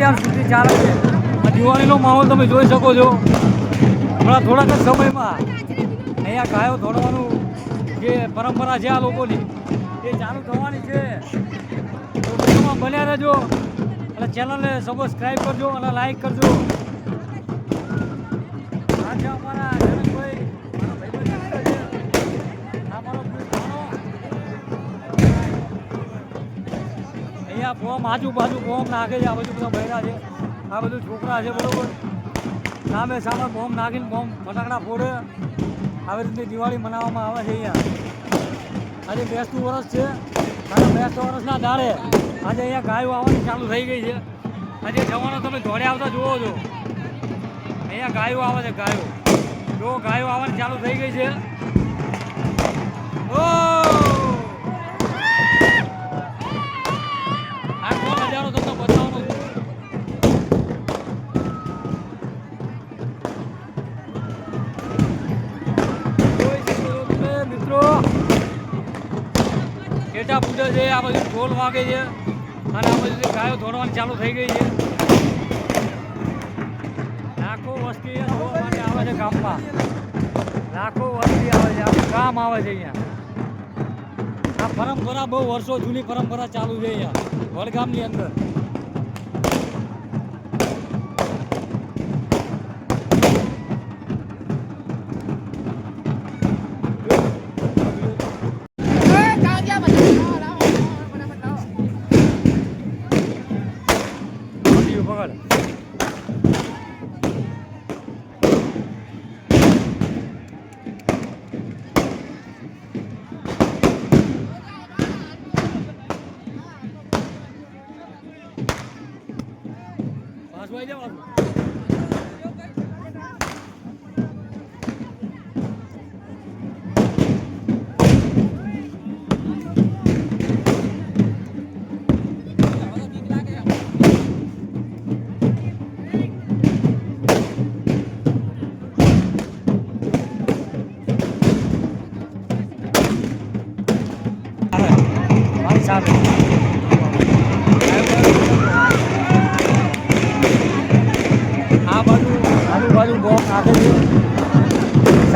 અત્યાર સુધી ચાલે છે. આ દિવાળીનો માહોલ તમે જોઈ શકો છો. હમણાં થોડાક જ સમયમાં અહીંયા ગાયો દોડવાનું જે પરંપરા છે આ લોકોની એ ચાલુ થવાની છે. તો વિડીયોમાં બન્યા રહેજો અને ચેનલને સબસ્ક્રાઈબ કરજો અને લાઈક કરજો. આ છે અમારા જનકભાઈ, મારા ભાઈબંધ છે. આ મારો અહીંયા બોમ આજુબાજુ બોમ નાખે છે. આ બધું બધા બહેરા છે, આ બધું છોકરા છે, બરોબર. સામે સામે બોમ્બ નાખીને બોમ્બ ફટાકડા ફોડે. આવી રીતે દિવાળી મનાવવામાં આવે છે અહીંયા. આજે બેસતું વર્ષ છે અને બેસતું વર્ષના દાડે આજે અહીંયા ગાયો આવવાની ચાલુ થઈ ગઈ છે. આજે જવાનો તમે દોડે આવતા જુઓ છો. અહીંયા ગાયો આવે છે, ગાયો જો ગાયો આવવાની ચાલુ થઈ ગઈ છે. આખો નજારો તમને બતાવવાનો છે. પેટા પૂજે છે, આ બધું ઢોલ વાગે છે અને આ બધી ગાયો દોડવાની ચાલુ થઈ ગઈ છે. લાખો વસ્તી જોવા માટે આવે છે ગામમાં. લાખો વસ્તી આવે છે, આખું ગામ આવે છે અહીંયા. આ પરંપરા બહુ વર્ષો જૂની પરંપરા ચાલુ છે અહીંયા વડગામની અંદર.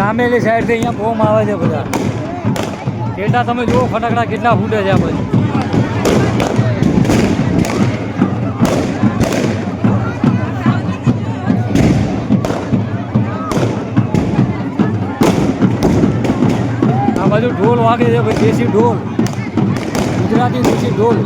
સામેલી સાઈડથી અહીંયા બોમ આવે છે બધા. કેટલા તમે જુઓ ફટાકડા કેટલા ફૂટે છે આ બધું. આ બધું ઢોલ વાગે છે ભાઈ, દેશી ઢોલ, ગુજરાતી દેશી ઢોલ.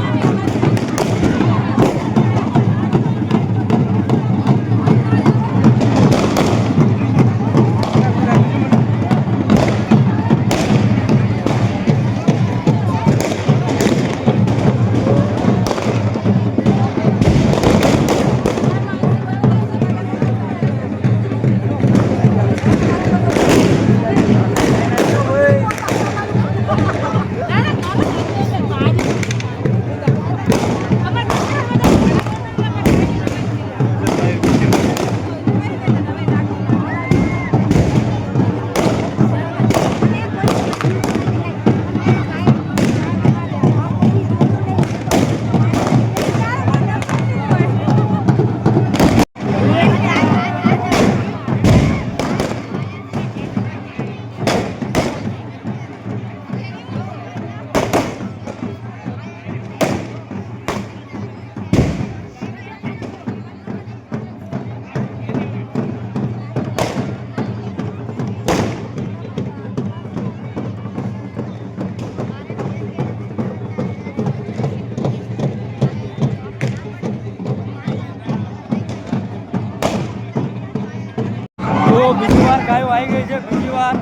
બીજી વાર ગાયો આવી ગઈ છે, બીજી વાર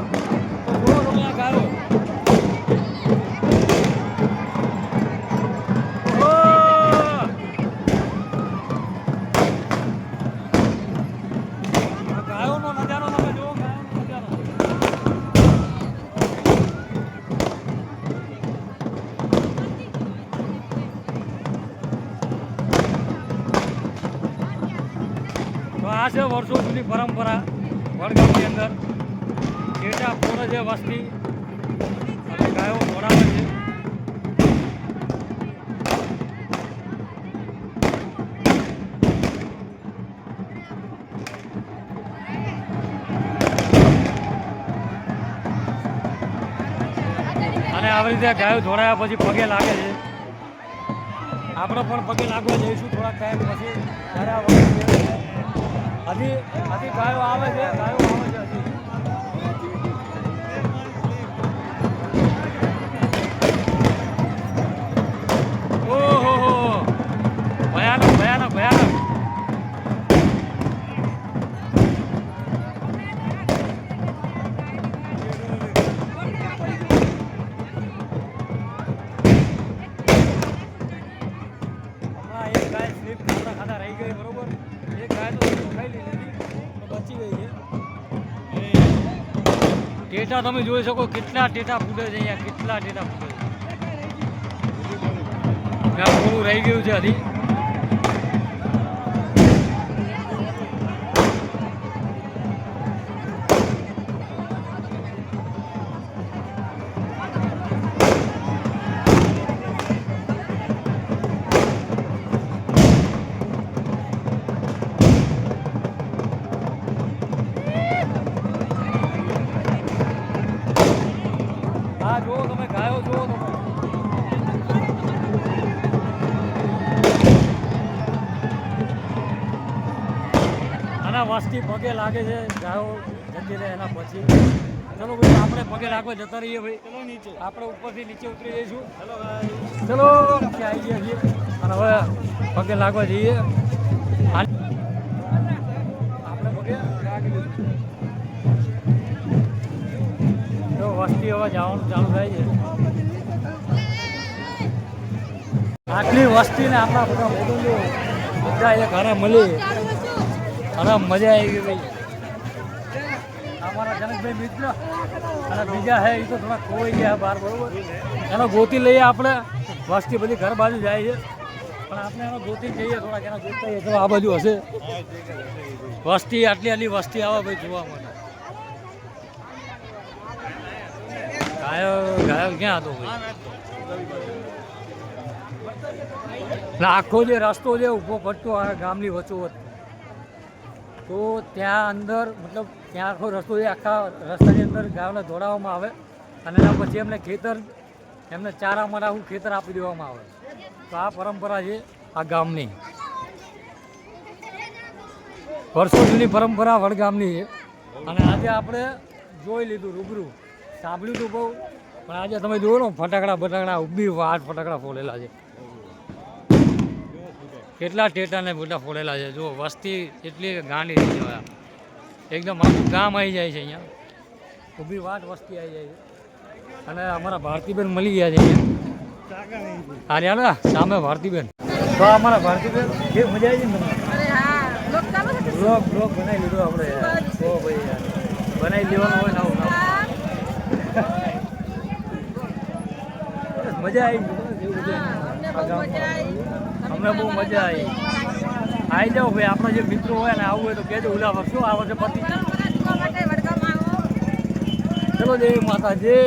તો જુઓ તમે આ ગાયો. ગાયોનો નજારો તમે જુઓ, ગાયોનો નજારો. તો આ છે વર્ષો જૂની પરંપરા વડગામની અંદર. કેટા ફોડે છે વસ્તી અને ગાયો દોડાવે છે. અને આવી રીતે ગાયો ધોળાયા પછી પગે લાગે છે. આપણે પણ પગે લાગવા જઈશું થોડાક ટાઈમ પછી. ત્યારે આ વસ્તુ હજી હજી ગાયો આવે છે, ગાયો આવે છે હજી. ઓહો ભયાનક ભયાનક ભયાનક. ટેટા તમે જોઈ શકો કેટલા ટેટા ફૂટે છે અહીંયા, કેટલા ટેટા ફૂટે છે. થોડું રહી ગયું છે હજી. હા જુઓ તમે ગાયો જુઓ તમે. આના વસ્તી પગે લાગે છે ગાયો જતી રહે એના પછી. ચલો ભાઈ આપણે પગે લાગવા જતા રહીએ ભાઈ. આપણે ઉપરથી નીચે ઉતરી જઈશું. ચલો નીચે આવી ગયા છીએ અને હવે પગે લાગવા જઈએ. આપણે પગે લાગી દીધું. તો વસ્તી હવે જવાનું ચાલુ થાય છે. આટલી વસ્તીને આપણા બધા મોટું બધા એક ઘરે મળી અને મજા આવી ગઈ ભાઈ. અમારા જનકભાઈ મિત્ર અને બીજા હે એ તો થોડા ખોવાઈ ગયા બહાર, બરોબર. એનો ગોતી લઈએ આપણે. વસ્તી બધી ઘર બાજુ જાય છે પણ આપણે એનો ગોતી જઈએ થોડાક, એનો ગોતતા તો આ બાજુ હશે વસ્તી. આટલી વસ્તી આવે ભાઈ જોવા માટે. ગાયો ગાયો ક્યાં હતો ભાઈ? આખો જે રસ્તો જે ઊભો પડતો આ ગામની વચ્ચોવચ્ચ, તો ત્યાં અંદર મતલબ ત્યાં આખો રસ્તો એ આખા રસ્તાની અંદર ગાયોને દોડાવવામાં આવે અને એના પછી એમને ખેતર, એમને ચારા માટે આખું ખેતર આપી દેવામાં આવે. તો આ પરંપરા છે આ ગામની, વર્ષો જૂની પરંપરા વડગામની છે. અને આજે આપણે જોઈ લીધું રૂબરૂ, સાંભળ્યું હતું બહુ, પણ આજે તમે જુઓ ને ફટાકડા બટાકડા ઉભી 8 ફટાકડા ફોડેલા છે. કેટલા ટેટા ને મોટા ફોડેલા છે. જો વસ્તી એટલી ગાંડી થઈ જાય, એકદમ આખું ગામ આવી જાય છે અહીંયા. ઊભી વાટ વસ્તી આવી જાય છે. અને અમારા ભારતીબેન મળી ગયા છે અહીંયા. અરે હાલો સામે ભારતીબેન. તો અમારા ભારતીબેન કેવી મજા આવી છે ને તમને? બ્લોગ બનાવી લીધો આપણે. ઓ ભાઈ યાર બનાવી લેવાનું હોય નવું નવું. મજા આવી અમને બહુ મજા આવી. આવી જાઓ ભાઈ, આપણા જે મિત્રો હોય ને આવું હોય તો કહેજો. ઉલાવર શું આ વર્ષે પતિ. ચલો જય માતા જય.